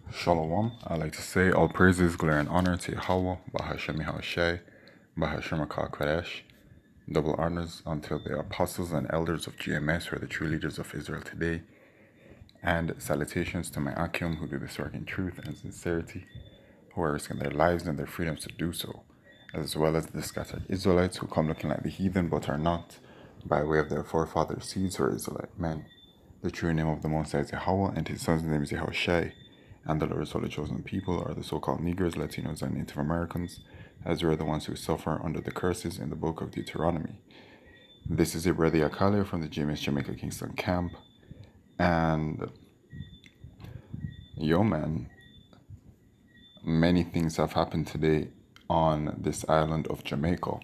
Shalom. I like to say all praises, glory, and honor to Yahweh, Bahashem Yahushai, Bahashem Kodesh. Double honors unto the apostles and elders of GMS, who are the true leaders of Israel today. And salutations to my Akim, who do this work in truth and sincerity, who are risking their lives and their freedoms to do so, as well as the scattered Israelites who come looking like the heathen but are not, by way of their forefathers' seeds who are Israelite men. The true name of the Most High is Yahweh, and his son's name is Yahushai. And the Lord's holy chosen people are the so-called Negroes, Latinos, and Native Americans, as we are the ones who suffer under the curses in the book of Deuteronomy. This is your brother Yakale from the GMS Jamaica Kingston camp. And yo man, many things have happened today on this island of Jamaica.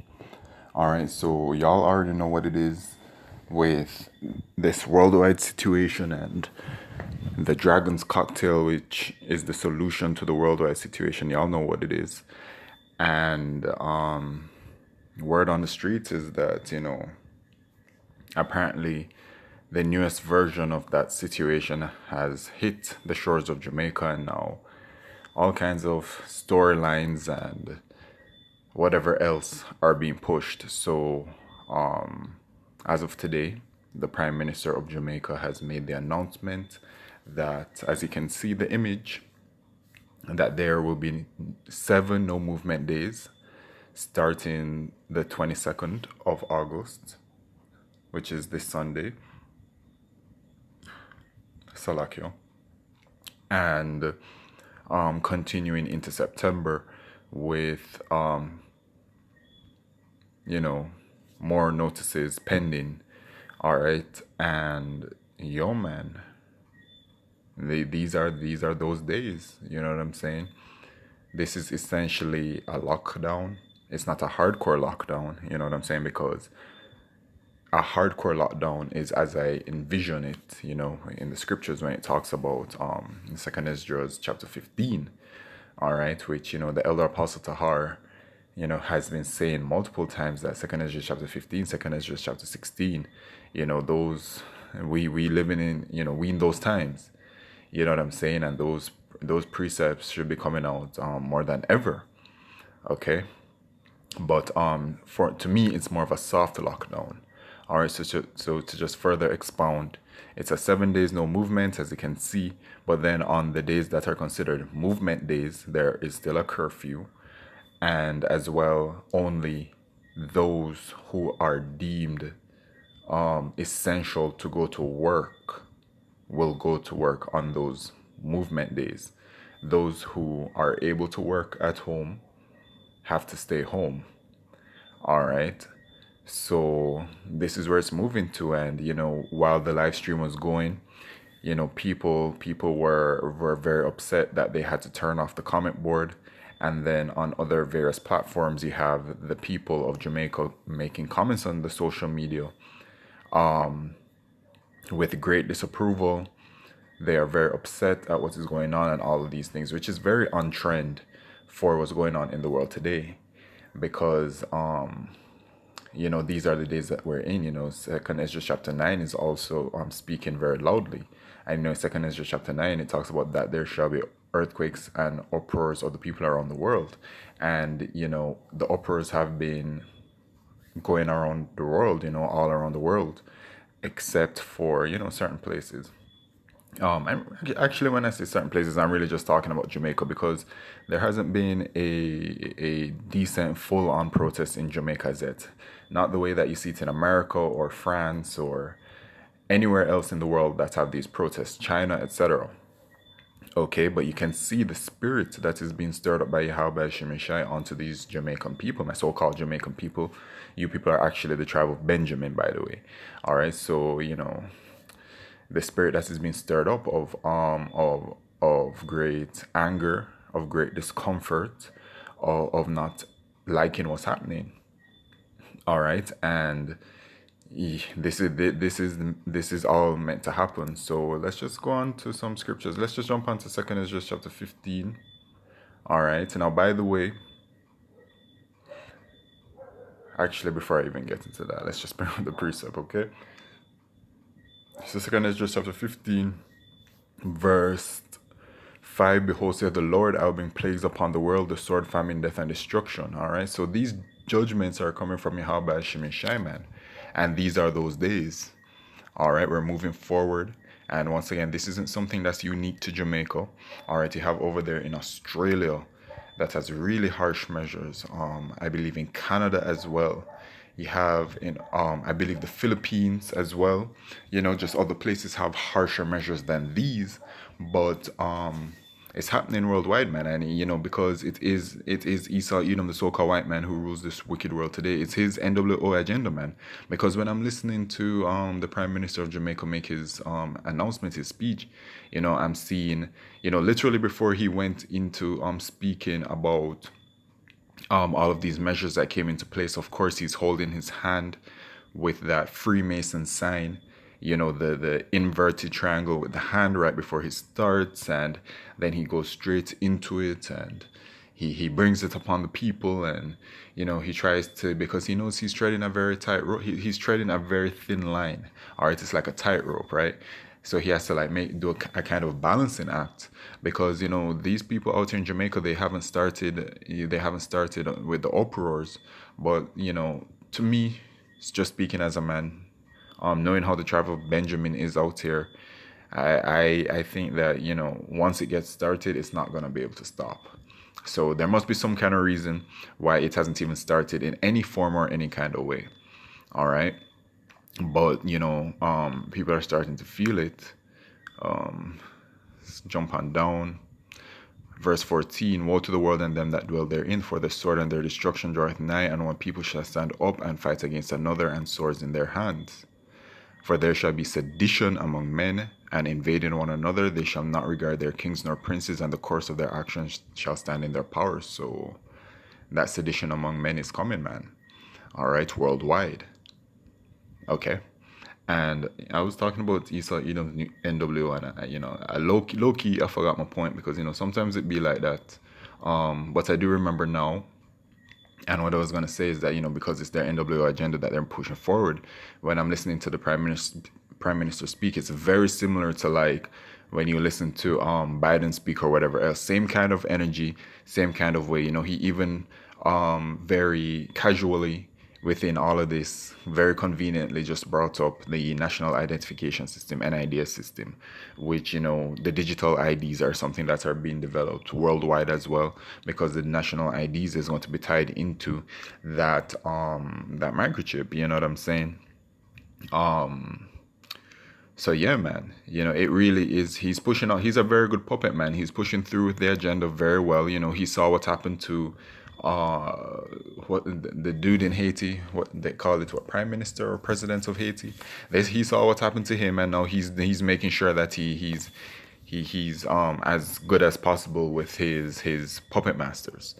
Alright, so y'all already know what it is with this worldwide situation and the Dragon's Cocktail, which is the solution to the worldwide situation. Y'all know what it is. And word on the streets is that, apparently the newest version of that situation has hit the shores of Jamaica, and now all kinds of storylines and whatever else are being pushed. So, as of today, the Prime Minister of Jamaica has made the announcement that, as you can see the image, that there will be 7 no movement days starting the 22nd of August, which is this Sunday, Salakio, and continuing into September with more notices pending. All right, and yo man, these are those days. You know what I'm saying? This is essentially a lockdown. It's not a hardcore lockdown. You know what I'm saying? Because a hardcore lockdown is as I envision it, in the scriptures when it talks about in 2nd Ezra chapter 15, all right, which the elder apostle Tahar, has been saying multiple times that 2nd Ezra chapter 15, 2nd Ezra chapter 16, those we living in, we in those times, you know what I'm saying, and those precepts should be coming out more than ever, okay. But to me, it's more of a soft lockdown. All right, so to just further expound, it's a 7 days no movement, as you can see. But then on the days that are considered movement days, there is still a curfew, and as well, only those who are deemed essential to go to work will go to work on those movement days. Those who are able to work at home have to stay home. All right. So this is where it's moving to. And, while the live stream was going, people were very upset that they had to turn off the comment board. And then on other various platforms, you have the people of Jamaica making comments on the social media with great disapproval. They are very upset at what is going on and all of these things, which is very on trend for what's going on in the world today. Because these are the days that we're in. 2nd Ezra chapter 9 is also speaking very loudly. I know 2nd Ezra chapter 9, it talks about that there shall be earthquakes and uproars of the people around the world. And, the uproars have been going around the world, all around the world, except for, certain places. And actually, when I say certain places, I'm really just talking about Jamaica, because there hasn't been a decent full-on protest in Jamaica as yet. Not the way that you see it in America or France or anywhere else in the world that have these protests, China, etc. Okay, but you can see the spirit that is being stirred up by Yahweh Shemeshai onto these Jamaican people, my so-called Jamaican people. You people are actually the tribe of Benjamin, by the way. All right, so the spirit that is being stirred up of great anger, of great discomfort, of not liking what's happening. All right, and this is all meant to happen. So let's just go on to some scriptures. Let's just jump on to 2nd Ezra chapter 15. All right, now by the way, actually before I even get into that, let's just bring on the precept, okay? So 2nd Ezra chapter 15, verse 5, behold, saith the Lord, I will bring plagues upon the world, the sword, famine, death, and destruction. All right. So these judgments are coming from Yahweh Hashem Shai, man. And these are those days. All right. We're moving forward. And once again, this isn't something that's unique to Jamaica. All right. You have over there in Australia that has really harsh measures. I believe in Canada as well. You have in I believe the Philippines as well. You know, just other places have harsher measures than these, but it's happening worldwide, man. And you know, because it is Esau Edom, the so-called white man who rules this wicked world today. It's his NWO agenda, man. Because when I'm listening to the Prime Minister of Jamaica make his announcement, his speech, you know, I'm seeing, you know, literally before he went into speaking about all of these measures that came into place. Of course, he's holding his hand with that Freemason sign, you know, the inverted triangle with the hand right before he starts, and then he goes straight into it, and he brings it upon the people, and you know, he tries to, because he knows he's treading a very tight rope. He's treading a very thin line. All right, it's like a tightrope, right? So he has to like do a kind of balancing act, because you know, these people out here in Jamaica, they haven't started with the uproars, but you know, to me, it's just speaking as a man, knowing how the tribe of Benjamin is out here, I think that, you know, once it gets started, it's not gonna be able to stop. So there must be some kind of reason why it hasn't even started in any form or any kind of way. All right. But you know, people are starting to feel it. Let's jump on down. Verse 14, woe to the world and them that dwell therein, for the sword and their destruction draweth nigh, and one people shall stand up and fight against another, and swords in their hands. For there shall be sedition among men, and invading one another. They shall not regard their kings nor princes, and the course of their actions shall stand in their power. So that sedition among men is coming, man. All right, worldwide. Okay. And I was talking about Esau Edom's NWO, and you know, low key, I forgot my point, because you know, sometimes it be like that. But I do remember now. And what I was gonna say is that, you know, because it's their NWO agenda that they're pushing forward. When I'm listening to the Prime Minister speak, it's very similar to like when you listen to Biden speak or whatever else. Same kind of energy, same kind of way. You know, he even very casually within all of this, very conveniently just brought up the National Identification System, NIDS system, which, you know, the digital IDs are something that are being developed worldwide as well, because the national IDs is going to be tied into that that microchip. You know what I'm saying? So yeah, man, you know, it really is. He's pushing out. He's a very good puppet, man. He's pushing through with the agenda very well. You know, he saw what happened to what the dude in Haiti, what they call it, what, prime minister or president of Haiti. He saw what happened to him, and now he's making sure that he's as good as possible with his puppet masters.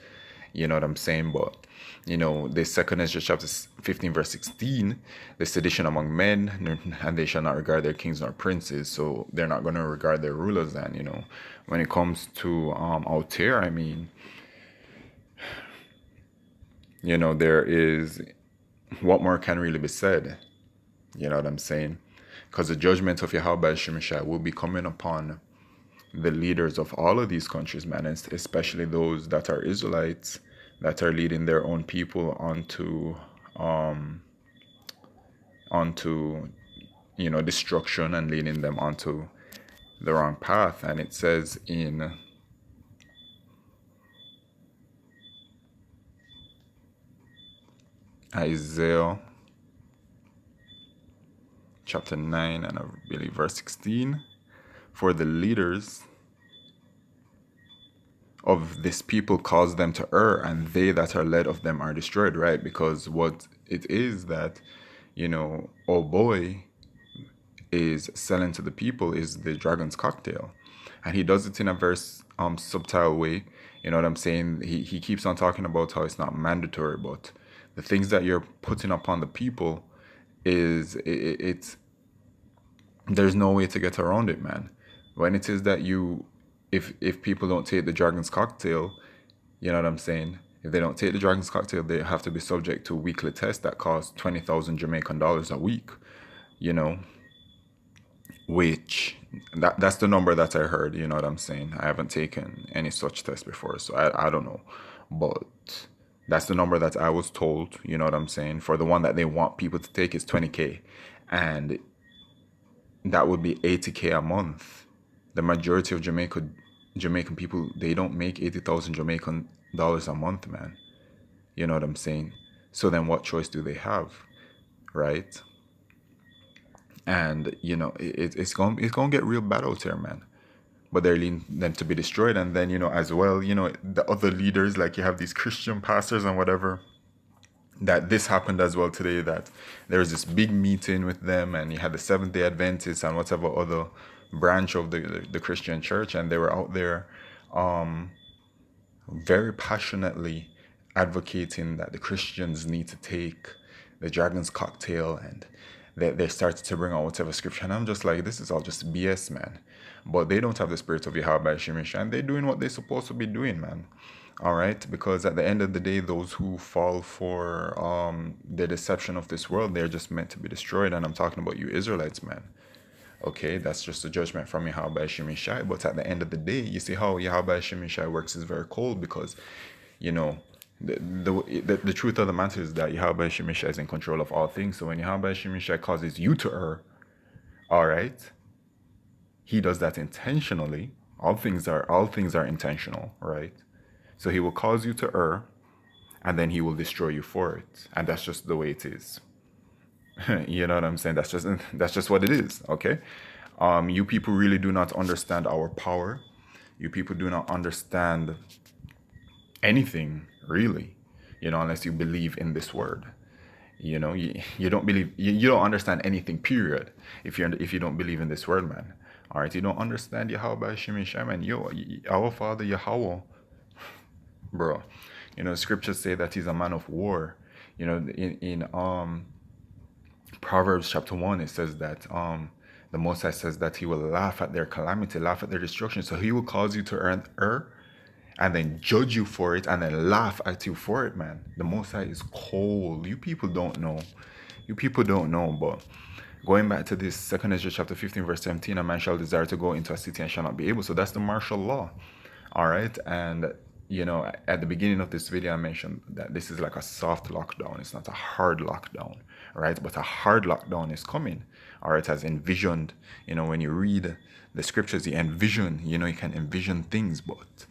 You know what I'm saying? But you know, the second Ezra chapter 15 verse 16, the sedition among men, and they shall not regard their kings nor princes. So they're not going to regard their rulers. Then, you know, when it comes to out here, I mean, you know, there is, what more can really be said? You know what I'm saying? Because the judgment of Yahweh Shemeshai will be coming upon the leaders of all of these countries, man, and especially those that are Israelites, that are leading their own people onto you know, destruction, and leading them onto the wrong path. And it says in Isaiah chapter 9 and I believe verse 16, for the leaders of this people cause them to err, and they that are led of them are destroyed, right? Because what it is that, you know, oh boy is selling to the people is the dragon's cocktail. And he does it in a very subtle way. You know what I'm saying? He keeps on talking about how it's not mandatory, but the things that you're putting upon the people is it's there's no way to get around it, man. When it is that you, if people don't take the dragon's cocktail, you know what I'm saying? If they don't take the dragon's cocktail, they have to be subject to weekly tests that cost 20,000 Jamaican dollars a week, you know. which that's the number that I heard. You know what I'm saying? I haven't taken any such test before, so I don't know, but that's the number that I was told. You know what I'm saying? For the one that they want people to take is 20K, and that would be 80K a month. The majority of Jamaican people, they don't make 80,000 Jamaican dollars a month, man. You know what I'm saying? So then what choice do they have, right? And it's going to get real bad out here, man. But they're leading them to be destroyed. And then, as well, the other leaders, like you have these Christian pastors and whatever, that this happened as well today, that there was this big meeting with them, and you had the Seventh-day Adventists and whatever other branch of the Christian church, and they were out there very passionately advocating that the Christians need to take the dragon's cocktail, and they started to bring out whatever scripture. And I'm just like, this is all just BS, man. But they don't have the spirit of Yahweh Shemish, and they're doing what they're supposed to be doing, man. All right, because at the end of the day, those who fall for the deception of this world, they're just meant to be destroyed. And I'm talking about you Israelites, man. Okay, that's just a judgment from Yahweh Shemishai. But at the end of the day, you see how Yahweh Shemishai works is very cold, because, the truth of the matter is that Yahweh Shemishai is in control of all things. So when Yahweh Shemishai causes you to err, all right, he does that intentionally. All things are intentional, right? So he will cause you to err, and then he will destroy you for it. And that's just the way it is. You know what I'm saying? That's just what it is, okay? You people really do not understand our power. You people do not understand anything, really, unless you believe in this word. You don't believe, you don't understand anything, period, if you don't believe in this word, man. All right, you don't understand Yahweh Shemi Shaman, our Father Yahweh, bro. Scriptures say that he's a man of war. In Proverbs chapter 1, it says that the Most High says that he will laugh at their calamity, laugh at their destruction. So he will cause you to err, and then judge you for it, and then laugh at you for it, man. The Most High is cold. You people don't know. But going back to this 2 Ezra chapter 15, verse 17, a man shall desire to go into a city and shall not be able. So that's the martial law. All right. And, at the beginning of this video, I mentioned that this is like a soft lockdown. It's not a hard lockdown, right? But a hard lockdown is coming. All right. As envisioned, when you read the scriptures, you envision, you can envision things, but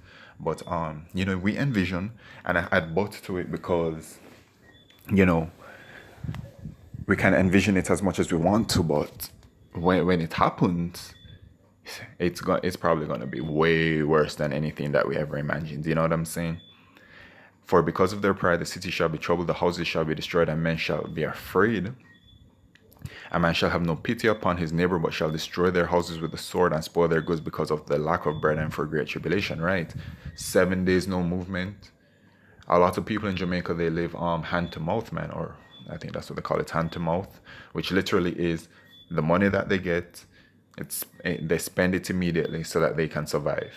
we envision, and I add but to it because, we can envision it as much as we want to, but when it happens, it's probably going to be way worse than anything that we ever imagined. You know what I'm saying? For because of their pride, the city shall be troubled, the houses shall be destroyed, and men shall be afraid. A man shall have no pity upon his neighbor, but shall destroy their houses with the sword and spoil their goods because of the lack of bread and for great tribulation, right? 7 days, no movement. A lot of people in Jamaica, they live hand to mouth, man, or I think that's what they call it, hand to mouth, which literally is the money that they get, they spend it immediately so that they can survive.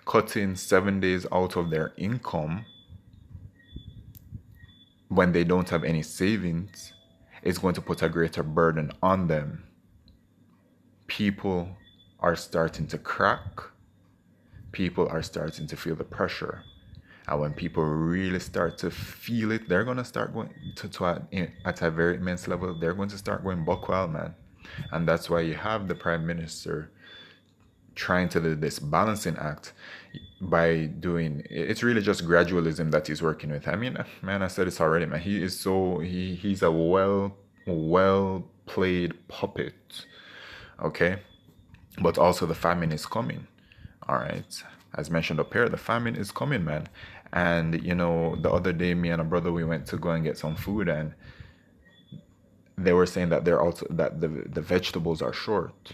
Cutting 7 days out of their income when they don't have any savings is going to put a greater burden on them. People are starting to crack. People are starting to feel the pressure. And when people really start to feel it, they're going to start going at a very immense level. They're going to start going buck wild, man. And that's why you have the Prime Minister trying to do this balancing act by doing, it's really just gradualism that he's working with. I mean, man, I said this already, man. He's a well played puppet, okay? But also the famine is coming, all right? As mentioned up here, the famine is coming, man. And, the other day, me and a brother, we went to go and get some food, and they were saying that the vegetables are short.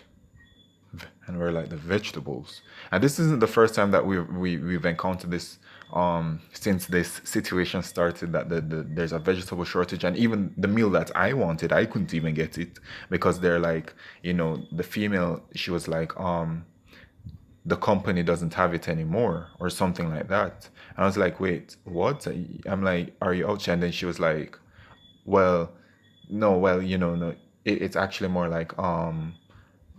And we're like, the vegetables? And this isn't the first time that we've encountered this since this situation started, that there's a vegetable shortage. And even the meal that I wanted, I couldn't even get it, because they're like, the female, she was like, the company doesn't have it anymore, or something like that. And I was like, wait, what? I'm like, are you out? And then she was like, well, no, no, it's actually more like,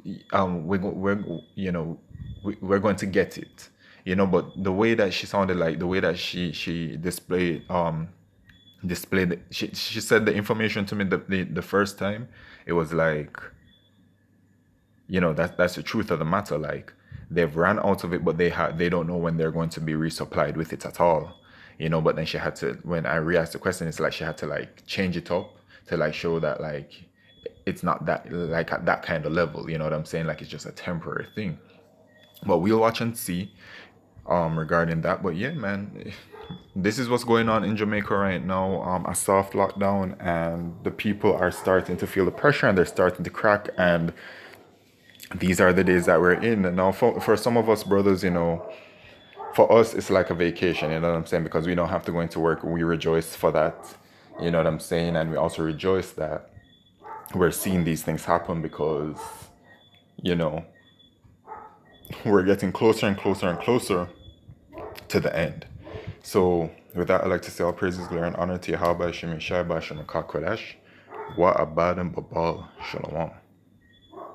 we're going to get it, but the way that she sounded, like the way that she displayed it, she said the information to me the first time, it was like, that's the truth of the matter. Like, they've ran out of it, but they don't know when they're going to be resupplied with it at all. But then she had to, when I re-asked the question, it's like she had to like change it up to like show that like it's not that like at that kind of level. You know what I'm saying? Like, it's just a temporary thing. But we'll watch and see regarding that. But yeah, man, this is what's going on in Jamaica right now. A soft lockdown, and the people are starting to feel the pressure, and they're starting to crack. And these are the days that we're in. And now, for some of us brothers, for us, it's like a vacation. You know what I'm saying? Because we don't have to go into work. We rejoice for that. You know what I'm saying? And we also rejoice that we're seeing these things happen, because you know we're getting closer and closer and closer to the end. So with that, I'd like to say all praises, glory, and honor to Yahweh, Shemi Shai, Bashem, and Kakodesh. Wa Abad and Babal Shalom.